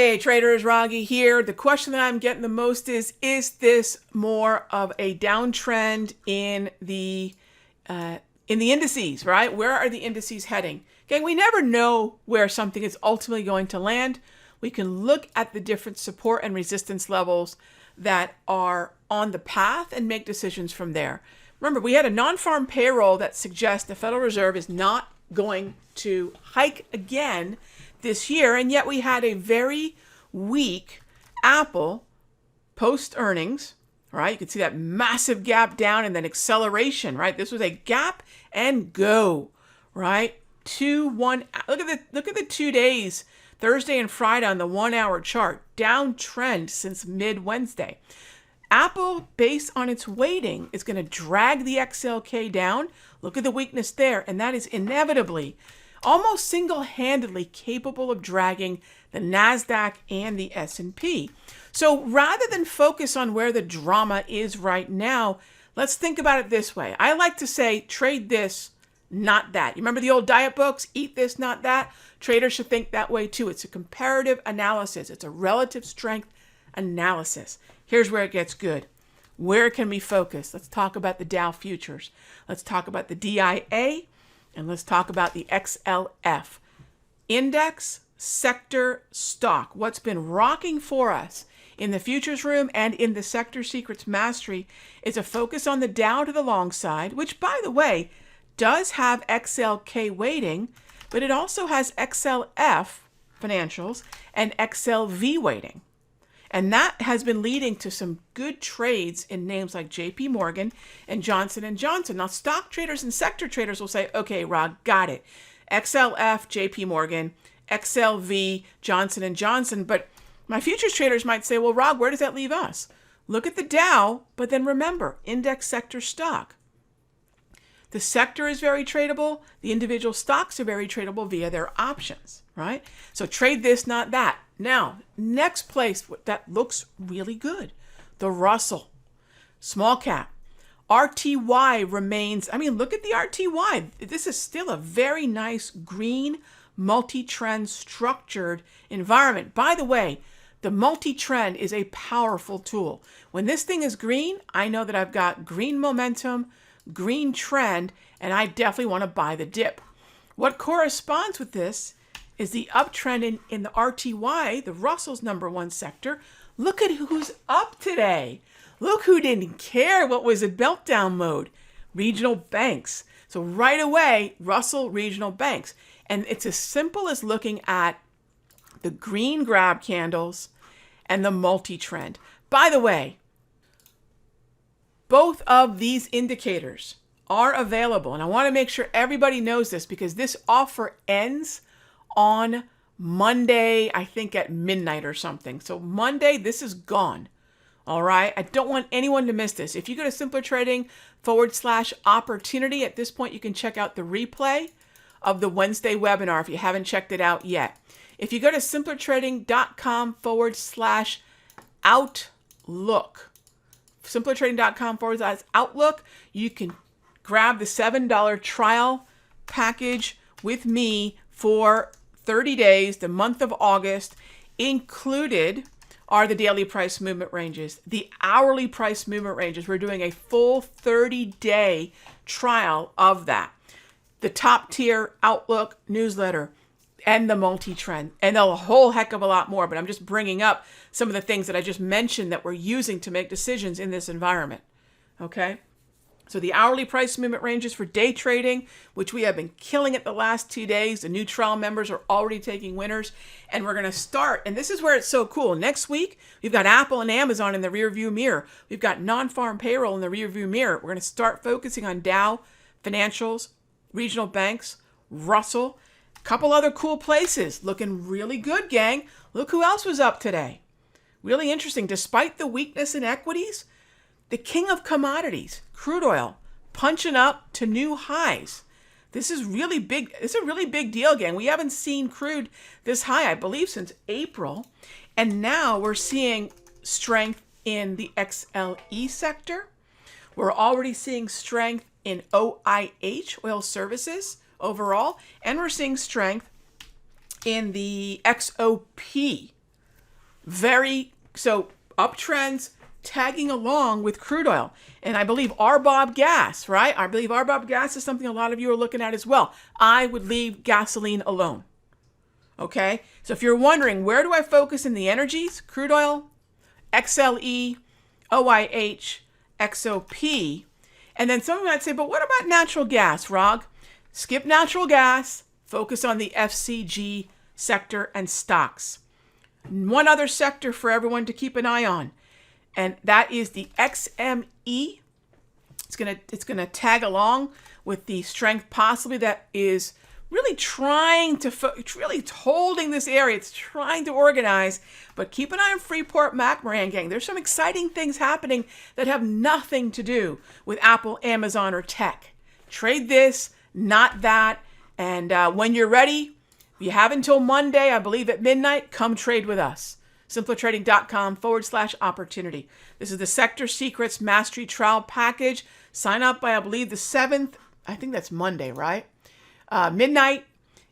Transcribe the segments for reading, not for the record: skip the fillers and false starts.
Hey traders, Raghee here. The question that I'm getting the most is this more of a downtrend in the indices, right? Where are the indices heading? Okay, we never know where something is ultimately going to land. We can look at the different support and resistance levels that are on the path and make decisions from there. Remember, we had a non-farm payroll that suggests the Federal Reserve is not going to hike again this year, and yet we had a very weak Apple post earnings, right? You can see that massive gap down and then acceleration, right? This was a gap and go, right? 2-1. Look at the 2 days, Thursday and Friday on the 1 hour chart, downtrend since mid Wednesday. Apple, based on its weighting, is going to drag the XLK down. Look at the weakness there, and that is inevitably almost single-handedly capable of dragging the NASDAQ and the S&P. So rather than focus on where the drama is right now, let's think about it this way. I like to say, trade this, not that. You remember the old diet books? Eat this, not that. Traders should think that way too. It's a comparative analysis. It's a relative strength analysis. Here's where it gets good. Where can we focus? Let's talk about the Dow futures. Let's talk about the DIA. And let's talk about the XLF. Index, sector, stock. What's been rocking for us in the futures room and in the Sector Secrets Mastery is a focus on the Dow to the long side, which, by the way, does have XLK weighting, but it also has XLF financials and XLV weighting. And that has been leading to some good trades in names like JP Morgan and Johnson & Johnson. Now, stock traders and sector traders will say, okay, Rog, got it. XLF, JP Morgan, XLV, Johnson & Johnson. But my futures traders might say, well, Rog, where does that leave us? Look at the Dow, but then remember, index sector stock. The sector is very tradable. The individual stocks are very tradable via their options, right? So trade this, not that. Now, next place that looks really good, the Russell, small cap. RTY remains, look at the RTY. This is still a very nice green multi-trend structured environment. By the way, the multi-trend is a powerful tool. When this thing is green, I know that I've got green momentum, green trend, and I definitely want to buy the dip. What corresponds with this is the uptrend in the RTY, the Russell's number one sector. Look at who's up today. Look who didn't care what was in meltdown mode. Regional banks. So right away, Russell regional banks. And it's as simple as looking at the green grab candles and the multi-trend. By the way, both of these indicators are available. And I want to make sure everybody knows this because this offer ends on Monday, I think at midnight or something. So Monday, this is gone. All right. I don't want anyone to miss this. If you go to simplertrading/opportunity, at this point, you can check out the replay of the Wednesday webinar if you haven't checked it out yet. If you go to simplertrading.com/outlook, simplertrading.com/outlook, you can grab the $7 trial package with me for 30 days, the month of August. Included are the daily price movement ranges, the hourly price movement ranges. We're doing a full 30-day trial of that. The top tier Outlook newsletter and the multi-trend and a whole heck of a lot more. But I'm just bringing up some of the things that I just mentioned that we're using to make decisions in this environment. Okay. So the hourly price movement ranges for day trading, which we have been killing it the last 2 days. The new trial members are already taking winners. And we're going to start. And this is where it's so cool. Next week, we've got Apple and Amazon in the rearview mirror. We've got non-farm payroll in the rearview mirror. We're going to start focusing on Dow, financials, regional banks, Russell, a couple other cool places. Looking really good, gang. Look who else was up today. Really interesting. Despite the weakness in equities, the king of commodities, crude oil, punching up to new highs. This is really big. It's a really big deal, gang. We haven't seen crude this high, I believe, since April. And now we're seeing strength in the XLE sector. We're already seeing strength in OIH, oil services overall. And we're seeing strength in the XOP So uptrends tagging along with crude oil. And I believe RBOB gas, right? I believe RBOB gas is something a lot of you are looking at as well. I would leave gasoline alone. Okay? So if you're wondering, where do I focus in the energies? Crude oil, XLE, OIH, XOP. And then someone might say, but what about natural gas, Rog? Skip natural gas, focus on the FCG sector and stocks. One other sector for everyone to keep an eye on, and that is the XME. It's gonna tag along with the strength possibly that is really trying to, really holding this area. It's trying to organize, but keep an eye on Freeport McMoran, gang. There's some exciting things happening that have nothing to do with Apple, Amazon, or tech. Trade this, not that. And when you're ready, you have until Monday, I believe at midnight, come trade with us. simplertrading.com/opportunity. This is the Sector Secrets Mastery Trial Package. Sign up by, I believe, the 7th. I think that's Monday, right? Midnight.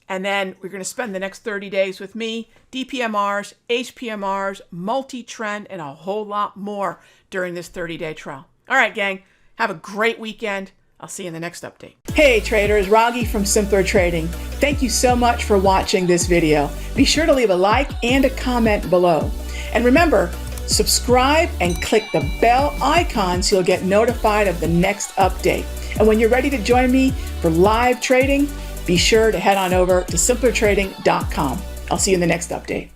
And then we're going to spend the next 30 days with me, DPMRs, HPMRs, multi-trend, and a whole lot more during this 30-day trial. All right, gang. Have a great weekend. I'll see you in the next update. Hey traders, Raghee from Simpler Trading. Thank you so much for watching this video. Be sure to leave a like and a comment below. And remember, subscribe and click the bell icon so you'll get notified of the next update. And when you're ready to join me for live trading, be sure to head on over to simplertrading.com. I'll see you in the next update.